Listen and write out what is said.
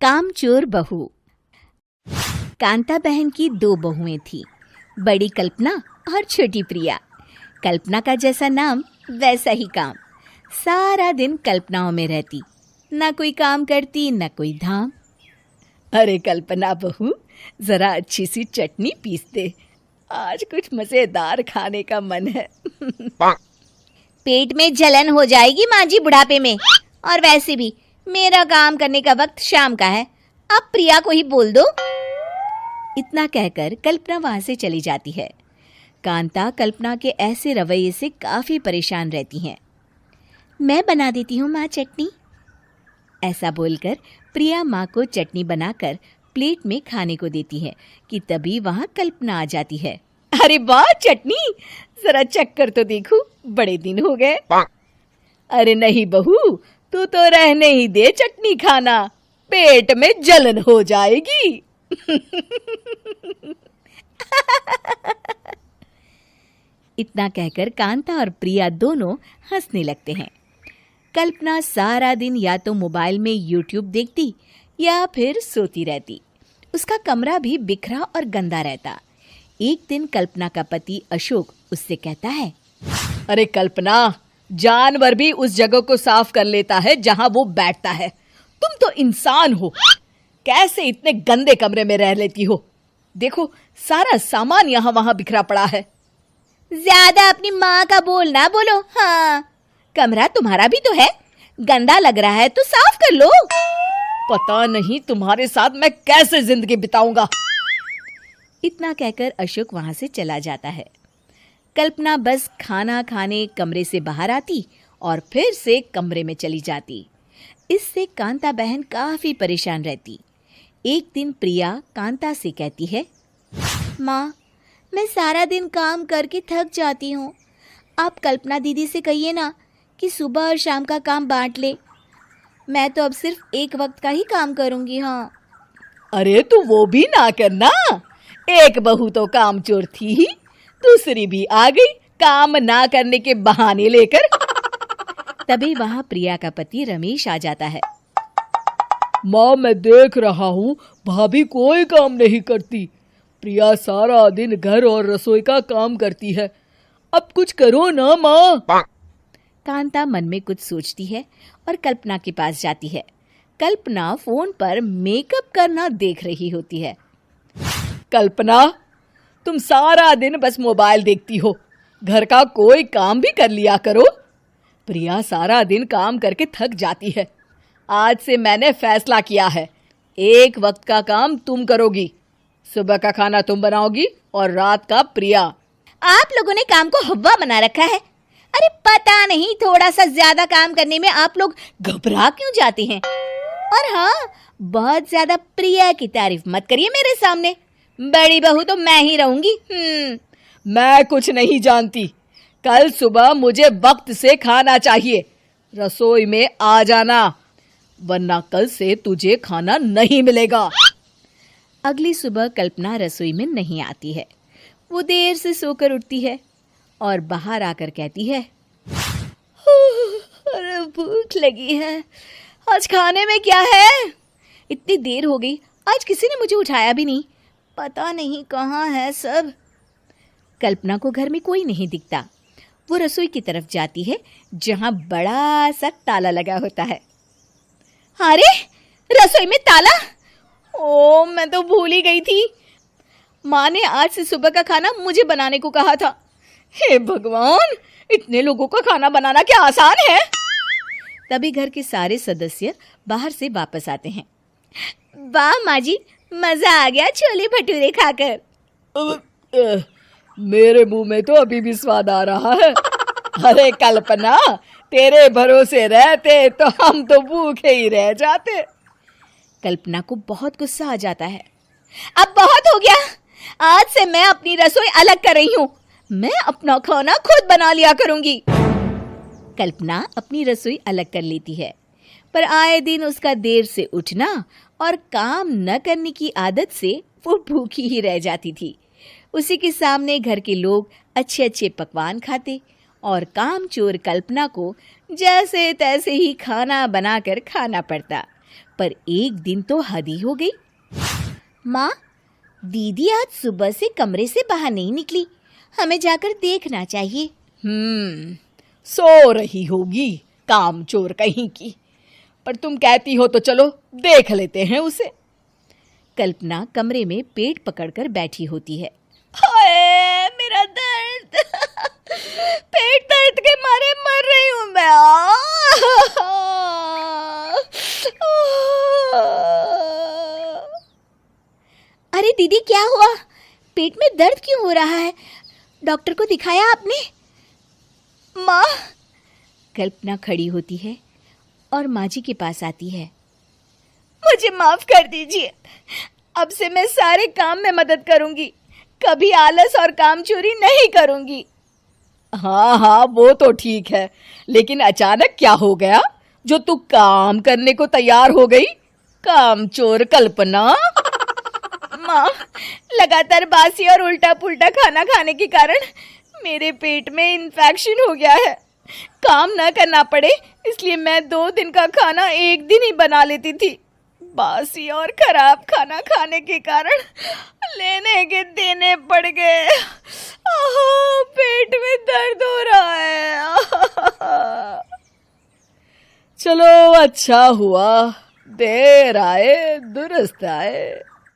कामचोर बहू। कांता बहन की 2 बहुएं थीं, बड़ी कल्पना और छोटी प्रिया। कल्पना का जैसा नाम वैसा ही काम। सारा दिन कल्पनाओं में रहती, ना कोई काम करती न कोई धाम। अरे कल्पना बहू, जरा अच्छी सी चटनी पीस दे, आज कुछ मजेदार खाने का मन है। पेट में जलन हो जाएगी माँ जी बुढ़ापे में, और वैसे भी मेरा काम करने का वक्त शाम का है, अब प्रिया को ही बोल दो। इतना कहकर कल्पना वहां से चली जाती है। कांता कल्पना के ऐसे रवैये से काफी परेशान रहती हैं। मैं बना देती हूँ माँ चटनी, ऐसा बोलकर प्रिया माँ को चटनी बनाकर प्लेट में खाने को देती है कि तभी वहां कल्पना आ जाती है। अरे वाह चटनी, जरा चक्कर तो देखूं, बड़े दिन हो गए। अरे नहीं बहू, तू तो रहने ही दे चटनी खाना, पेट में जलन हो जाएगी। इतना कहकर कांता और प्रिया दोनों हंसने लगते हैं। कल्पना सारा दिन या तो मोबाइल में यूट्यूब देखती या फिर सोती रहती। उसका कमरा भी बिखरा और गंदा रहता। एक दिन कल्पना का पति अशोक उससे कहता है, अरे कल्पना, जानवर भी उस जगह को साफ कर लेता है जहां वो बैठता है, तुम तो इंसान हो, कैसे इतने गंदे कमरे में रह लेती हो? देखो सारा सामान यहाँ वहां बिखरा पड़ा है। ज्यादा अपनी माँ का बोल ना बोलो। हाँ, कमरा तुम्हारा भी तो है, गंदा लग रहा है तो साफ कर लो। पता नहीं तुम्हारे साथ मैं कैसे जिंदगी बिताऊंगा। इतना कहकर अशोक वहां से चला जाता है। कल्पना बस खाना खाने कमरे से बाहर आती और फिर से कमरे में चली जाती। इससे कांता बहन काफी परेशान रहती। एक दिन प्रिया कांता से कहती है, माँ, मैं सारा दिन काम करके थक जाती हूँ, आप कल्पना दीदी से कहिए ना कि सुबह और शाम का काम बांट ले। मैं तो अब सिर्फ एक वक्त का ही काम करूँगी। हाँ। अरे तू वो भी ना करना, एक बहू तो कामचोर थी ही, दूसरी भी आ गई काम ना करने के बहाने लेकर। तभी वहां प्रिया का पति रमेश आ जाता है। माँ, मैं देख रहा हूँ भाभी कोई काम नहीं करती, प्रिया सारा दिन घर और रसोई का काम करती है, अब कुछ करो ना माँ। कांता मन में कुछ सोचती है और कल्पना के पास जाती है। कल्पना फोन पर मेकअप करना देख रही होती है। कल्पना, तुम सारा दिन बस मोबाइल देखती हो, घर का कोई काम भी कर लिया करो। प्रिया सारा दिन काम करके थक जाती है। आज से मैंने फैसला किया है, एक वक्त का काम तुम करोगी, सुबह का खाना तुम बनाओगी और रात का प्रिया। आप लोगों ने काम को हव्वा बना रखा है। अरे पता नहीं थोड़ा सा ज्यादा काम करने में आप लोग घबरा क्यों जाते हैं। और हाँ, बहुत ज्यादा प्रिया की तारीफ मत करिए मेरे सामने, बड़ी बहू तो मैं ही रहूंगी। मैं कुछ नहीं जानती, कल सुबह मुझे वक्त से खाना चाहिए, रसोई में आ जाना, वरना कल से तुझे खाना नहीं मिलेगा। अगली सुबह कल्पना रसोई में नहीं आती है। वो देर से सोकर उठती है और बाहर आकर कहती है, अरे भूख लगी है, आज खाने में क्या है? इतनी देर हो गई, आज किसी ने मुझे उठाया भी नहीं, पता नहीं कहाँ है सब। कल्पना को घर में कोई नहीं दिखता। वो रसोई की तरफ जाती है जहां बड़ा सा ताला लगा होता है। अरे रसोई में ताला? ओ, मैं तो भूल ही गई थी। माँ ने आज से सुबह का खाना मुझे बनाने को कहा था। हे भगवान, इतने लोगों का खाना बनाना क्या आसान है? तभी घर के सारे सदस्य बाहर से वापस आते हैं। वाह माँ जी, मजा आ गया छोले भटूरे खाकर। मेरे मुंह में तो अभी भी स्वाद आ रहा है। अरे कल्पना, तेरे भरोसे रहते तो हम तो भूखे ही रह जाते। कल्पना को बहुत गुस्सा आ जाता है। अब बहुत हो गया, आज से मैं अपनी रसोई अलग कर रही हूँ, मैं अपना खाना खुद बना लिया करूंगी। कल्पना अपनी रसोई अलग कर लेती है, पर आए दिन उसका देर से उठना और काम न करने की आदत से वो भूखी ही रह जाती थी। उसी के सामने घर के लोग अच्छे अच्छे पकवान खाते और कामचोर कल्पना को जैसे तैसे ही खाना बनाकर खाना पड़ता। पर एक दिन तो हद ही हो गई। माँ, दीदी आज सुबह से कमरे से बाहर नहीं निकली, हमें जाकर देखना चाहिए। सो रही होगी कामचोर कहीं की, पर तुम कहती हो तो चलो देख लेते हैं उसे। कल्पना कमरे में पेट पकड़कर बैठी होती है। हाय मेरा दर्द, पेट दर्द के मारे मर रही हूँ मैं। अरे दीदी, क्या हुआ? पेट में दर्द क्यों हो रहा है? डॉक्टर को दिखाया आपने? माँ। कल्पना खड़ी होती है और माँ जी के पास आती है। मुझे माफ कर दीजिए, अब से मैं सारे काम में मदद करूंगी, कभी आलस और काम चोरी नहीं करूंगी। हाँ, वो तो ठीक है, लेकिन अचानक क्या हो गया जो तू काम करने को तैयार हो गई? कामचोर कल्पना। माँ, लगातार बासी और उल्टा पुल्टा खाना खाने के कारण मेरे पेट में इन्फेक्शन हो गया है। काम न करना पड़े इसलिए मैं 2 दिन का खाना एक दिन ही बना लेती थी। बासी और खराब खाना खाने के कारण लेने के देने पड़ गए। पेट में दर्द हो रहा है। चलो अच्छा हुआ, देर आए दुरुस्त आए।